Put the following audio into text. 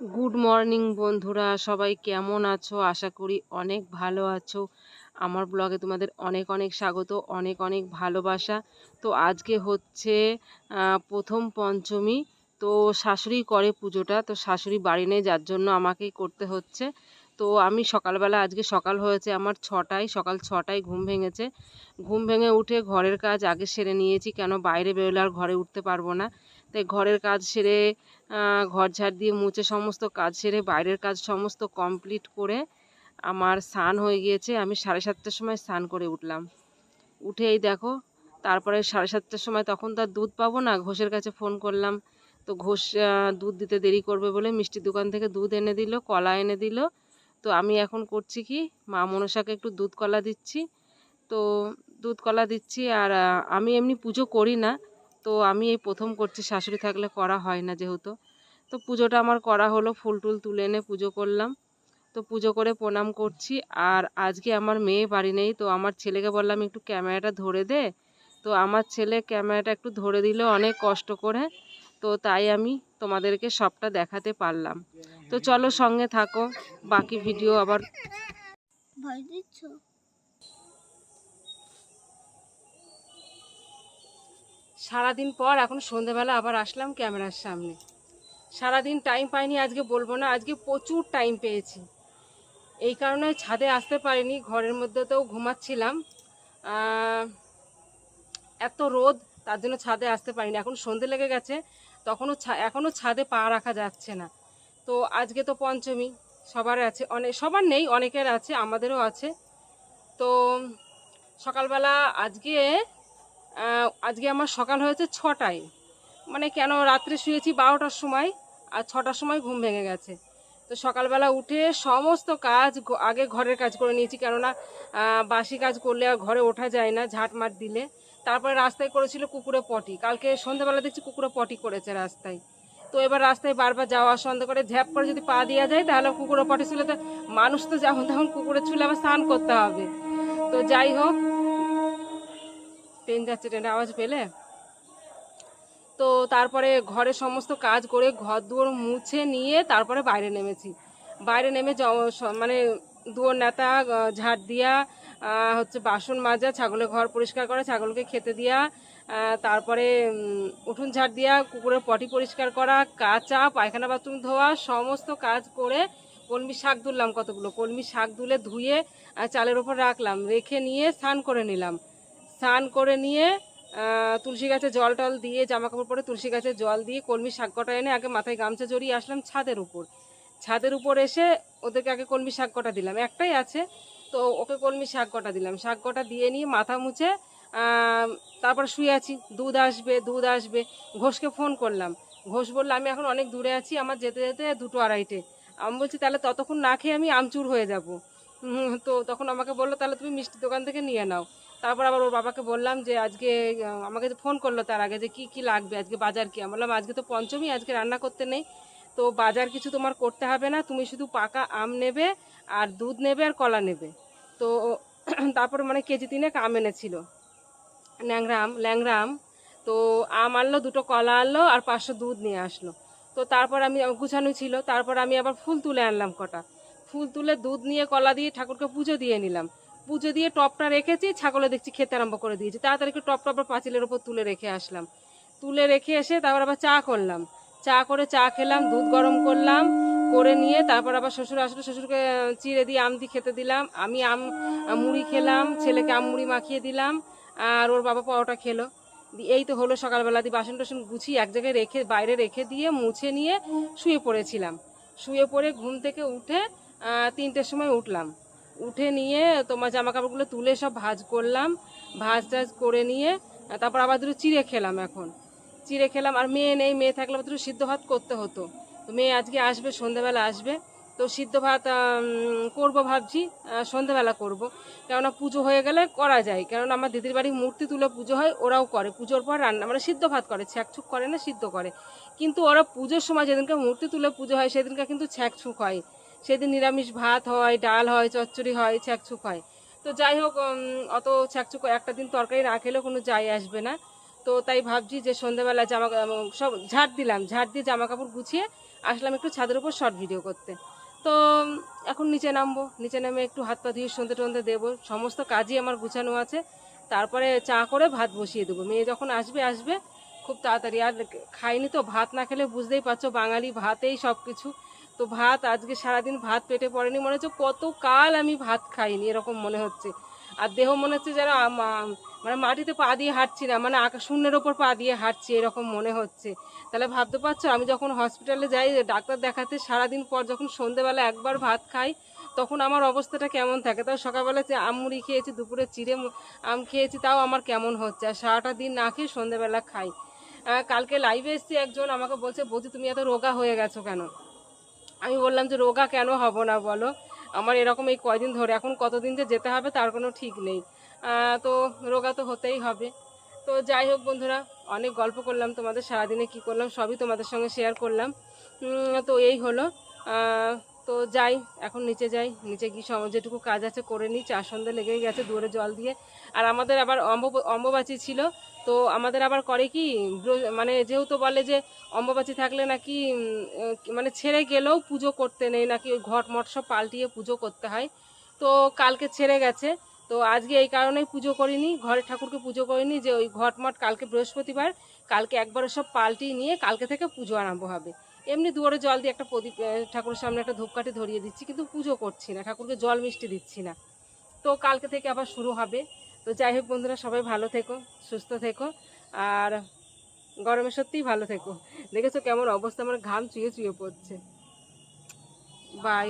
Good morning বন্ধুরা, সবাই কেমন আছো? আশা করি অনেক ভালো আছো। আমার ব্লগে তোমাদের অনেক অনেক স্বাগত, অনেক অনেক ভালোবাসা। তো আজকে হচ্ছে প্রথম পঞ্চমী। তো শাশুড়ি করে পুজোটা, তো শাশুড়ি বাড়ি নেই, যার জন্য আমাকেই করতে হচ্ছে। তো আমি সকালবেলা, আজকে সকাল হয়েছে আমার সকাল ছটায় ঘুম ভেঙেছে। ঘুম ভেঙে উঠে ঘরের কাজ আগে সেরে নিয়েছি, কেন বাইরে বেরোলে আর ঘরে উঠতে পারবো না। তাই ঘরের কাজ সেরে ঘর ঝাড় দিয়ে মুছে সমস্ত কাজ সেরে বাইরের কাজ সমস্ত কমপ্লিট করে আমার স্নান হয়ে গিয়েছে। আমি 7:30টার সময় স্নান করে উঠলাম। উঠে এই দেখো, তারপরে 7:30টার সময় তখন তার দুধ পাবো না, ঘোষের কাছে ফোন করলাম। তো ঘোষ দুধ দিতে দেরি করবে বলে মিষ্টির দোকান থেকে দুধ এনে দিল, কলা এনে দিল। তো আমি এখন করছি কি, মা মনসাকে একটু দুধ কলা দিচ্ছি। তো দুধ কলা দিচ্ছি। আর আমি এমনি পুজো করি না, তো আমি এই প্রথম করছি, শাশুড়ি থাকলে করা হয় না যেহেতু। তো পুজোটা আমার করা হলো, ফুল টুল তুলে এনে পুজো করলাম। তো পুজো করে প্রণাম করছি। আর আজকে আমার মেয়ে বাড়ি নেই, তো আমার ছেলেকে বললাম একটু ক্যামেরাটা ধরে দে। তো আমার ছেলে ক্যামেরাটা একটু ধরে দিল অনেক কষ্ট করে। তো তাই আমি তোমাদেরকে সবটা দেখাতে পারলাম। তো চলো সঙ্গে থাকো, বাকি ভিডিও আবার। ভয় দিচ্ছ? সারাদিন পর এখন সন্ধেবেলা আবার আসলাম ক্যামেরার সামনে। সারাদিন টাইম পাইনি আজকে, বলবো না, আজকে প্রচুর টাইম পেয়েছি। এই কারণে ছাদে আসতে পারিনি, ঘরের মধ্যেতেও ঘুমাচ্ছিলাম। এত রোদ, তার জন্য ছাদে আসতে পারিনি। এখন সন্ধে লেগে গেছে, এখনও ছাদে পা রাখা যাচ্ছে না। তো আজকে তো পঞ্চমী, সবার আছে, সবার নেই, অনেকের আছে, আমাদেরও আছে। তো সকালবেলা আজকে আজকে আমার সকাল হয়েছে 6টায়। মানে কেন, রাত্রে শুয়েছি 12টার সময়, আর 6টার সময় ঘুম ভেঙে গেছে। তো সকালবেলা উঠে সমস্ত কাজ আগে ঘরের কাজ করে নিয়েছি, কেননা বাসি কাজ করলে আর ঘরে ওঠা যায় না ঝাঁট মাট দিলে। তারপরে রাস্তায় করেছিল কুকুরে পটি, কালকে সন্ধ্যাবেলা দেখছি কুকুরে পটি করেছে রাস্তায়। তো এবার রাস্তায় বারবার যাওয়া সন্ধ্যা করে ঝ্যাপ করে যদি পা দেওয়া যায় তাহলে কুকুরে পটি ছিল, তো মানুষ তো যেমন তেমন কুকুরের চুলে আবার স্নান করতে হবে। তো যাই হোক, ট্রেন যাচ্ছে, ট্রেনের আওয়াজ পেলে। তো তারপরে ঘরে সমস্ত কাজ করে ঘর দুয়ার মুছে নিয়ে তারপরে বাইরে নেমেছি। বাইরে নেমে মানে দুয়ার নেতা, ঝাড় দিয়া, হচ্ছে বাসন মাজা, ছাগলের ঘর পরিষ্কার করা, ছাগলকে খেতে দেওয়া, তারপরে উঠোন ঝাড় দেওয়া, কুকুরের পটি পরিষ্কার করা, কাচা, পায়খানা বাথরুম ধোয়া, সমস্ত কাজ করে কলমি শাক তুললাম, কতগুলো কলমি শাক তুলে ধুয়ে চালের ওপর রাখলাম, রেখে নিয়ে স্নান করে নিলাম। স্নান করে নিয়ে তুলসী গাছে জল টল দিয়ে, জামা কাপড় পরে তুলসী গাছে জল দিয়ে কলমি শাক কটা এনে আগে মাথায় গামছা জড়িয়ে আসলাম ছাদের উপর। ছাদের উপর এসে ওদেরকে আগে কলমি শাক কটা দিলাম, একটাই আছে, তো ওকে কলমি শাক কটা দিলাম। শাক কটা দিয়ে নিয়ে মাথা মুছে তারপর শুয়ে আছি। দুধ আসবে, দুধ আসবে। ঘোষকে ফোন করলাম। ঘোষ বললো আমি এখন অনেক দূরে আছি, আমার যেতে যেতে 2টো 2:30টে। আমি বলছি তাহলে ততক্ষণ না খেয়ে আমি আমচুর হয়ে যাব। তো তখন আমাকে বললো তাহলে তুমি মিষ্টির দোকান থেকে নিয়ে নাও। তারপর আবার ওর বাবাকে বললাম যে আজকে আমাকে ফোন করলো তার আগে যে কি কি লাগবে, আজকে বাজার কি। আমি বললাম আজকে তো পঞ্চমী, আজকে রান্না করতে নেই, তো বাজার কিছু তোমার করতে হবে না, তুমি শুধু পাকা আম নেবে আর দুধ নেবে আর কলা নেবে। তো তারপর মানে কেজি 3 আম এনেছিল, ল্যাংড়া আম। তো আম আনলো, 2টো কলা আনলো, আর 500 দুধ নিয়ে আসলো। তো তারপর আমি গুছানো ছিল, তারপর আমি আবার ফুল তুলে আনলাম কটা। ফুল তুলে দুধ নিয়ে কলা দিয়ে ঠাকুরকে পুজো দিয়ে নিলাম। পুজো দিয়ে টপটা রেখেছি, ছাগলে দেখছি খেতে আরম্ভ করে দিয়েছি। তাড়াতাড়ি টপটা আবার পাঁচিলের ওপর তুলে রেখে আসলাম। তুলে রেখে এসে তারপর আবার চা করলাম। চা করে চা খেলাম, দুধ গরম করলাম, করে নিয়ে তারপর আবার শ্বশুর আসলো, শ্বশুরকে চিড়ে দিয়ে আম দিয়ে খেতে দিলাম। আমি মুড়ি খেলাম, ছেলেকে আম মুড়ি মাখিয়ে দিলাম, আর ওর বাবা পরোটা খেলো। এই তো হলো সকালবেলা। দিয়ে বাসন টাসন গুছিয়ে এক জায়গায় রেখে, বাইরে রেখে দিয়ে মুছে নিয়ে শুয়ে পড়েছিলাম। শুয়ে পড়ে ঘুম থেকে উঠে 3টের সময় উঠলাম। উঠে নিয়ে তোমার জামা কাপড়গুলো তুলে সব ভাঁজ করলাম। ভাঁজ টাজ করে নিয়ে তারপর আবার 2টো চিড়ে খেলাম। এখন চিড়ে খেলাম, আর মেয়ে নেই, মেয়ে থাকলে আবার 2টো সিদ্ধ ভাত করতে হতো। তো মেয়ে আজকে আসবে, সন্ধ্যেবেলা আসবে, তো সিদ্ধ ভাত করবো ভাবছি, সন্ধ্যেবেলা করব। কেননা পুজো হয়ে গেলে করা যায়, কেননা আমার দিদির বাড়ি মূর্তি তুলে পুজো হয়, ওরাও করে পুজোর পর রান্না, মানে সিদ্ধ ভাত করে, ছ্যাঁকছুক করে না, সিদ্ধ করে। কিন্তু ওরা পুজোর সময় যেদিনকে মূর্তি তুলে পুজো হয় সেদিনকে কিন্তু ছ্যাঁকছুক হয়। সেদিন নিরামিষ ভাত হয়, ডাল হয়, চচ্চড়ি হয়, ছ্যাঁকছুক হয়। তো যাই হোক, অত ছ্যাঁকছুক একটা দিন তরকারি না খেলেও কোনো যায় আসবে না। তো তাই ভাবছি যে সন্ধ্যেবেলা সব ঝাড় দিলাম, ঝাড় দিয়ে জামা কাপড় গুছিয়ে আসলাম একটু ছাদের উপর শর্ট ভিডিও করতে। তো এখন নিচে নামবো, নিচে নেমে একটু হাত পা ধুয়ে সন্ধে টন্ধে দেবো, সমস্ত কাজই আমার গুছানো আছে। তারপরে চা করে ভাত বসিয়ে দেবো, মেয়ে যখন আসবে আসবে খুব তাড়াতাড়ি। আর খাইনি তো, ভাত না খেলে বুঝতেই পারছো বাঙালি ভাতেই সব কিছু। তো ভাত আজকে সারাদিন ভাত পেটে পড়েনি, মনে হচ্ছে কত কাল আমি ভাত খাইনি এরকম মনে হচ্ছে। আর দেহ মনে হচ্ছে যেন মানে মাটিতে পা দিয়ে হাঁটছি না, মানে আকাশ শূন্যের ওপর পা দিয়ে হাঁটছি এরকম মনে হচ্ছে। তাহলে ভাবতে পারছো, আমি যখন হসপিটালে যাই ডাক্তার দেখাতে, সারাদিন পর যখন সন্ধেবেলা একবার ভাত খাই তখন আমার অবস্থাটা কেমন থাকে। তাও সকালবেলা যে আম মুড়ি খেয়েছি, দুপুরে চিড়ে আম খেয়েছি, তাও আমার কেমন হচ্ছে। আর সারাটা দিন না খেয়ে সন্ধেবেলা খাই। কালকে লাইভে এসেছি, একজন আমাকে বলছে বৌদি তুমি এত রোগা হয়ে গেছো কেন। আমি বললাম যে রোগা কেন হব না বলো, আমার এরকম এই কয়দিন ধরে, এখন কতদিন যে যেতে হবে তার কোনো ঠিক নেই। তো রোগা তো হতেই হবে। তো যাই হোক বন্ধুরা, অনেক গল্প করলাম, তোমাদের সারাদিনে কি করলাম সবই তোমাদের সঙ্গে শেয়ার করলাম। তো এই হলো। তো যাই, এখন নিচে যাই, নিচে গিয়ে যেটুকু কাজ আছে করে নিই। চা সন্ধ্যে লেগেই গেছে দুয়ারে জল দিয়ে। আর আমাদের আবার অম্বুবাচী ছিল। তো আমাদের আবার করে কি, মানে যেহেতু বলে যে অম্বুবাচী থাকলে নাকি মানে ছেড়ে গেলেও পুজো করতে নেই নাকি, ওই ঘট মট সব পাল্টিয়ে পুজো করতে হয়। তো কালকে ছেড়ে গেছে, তো আজকে এই কারণেই পুজো করিনি, ঘরের ঠাকুরকে পুজো করিনি, যে ওই ঘটমট কালকে বৃহস্পতিবার, কালকে একবারে সব পাল্টিয়ে নিয়ে কালকে থেকে পুজো আরম্ভ হবে। এমনি দুয়ারে জল দিয়ে একটা প্রদীপ, ঠাকুরের সামনে একটা ধূপকাঠি ধরিয়ে দিচ্ছি, কিন্তু পুজো করছি না, ঠাকুরকে জল মিষ্টি দিচ্ছি না। তো কালকে থেকে আবার শুরু হবে। তো যাই হোক বন্ধুরা, সবাই ভালো থেকো, সুস্থ থেকো, আর গরমে সত্যিই ভালো থেকো। দেখেছো কেমন অবস্থা, আমার ঘাম চুয়ে চুয়ে পড়ছে। বাই।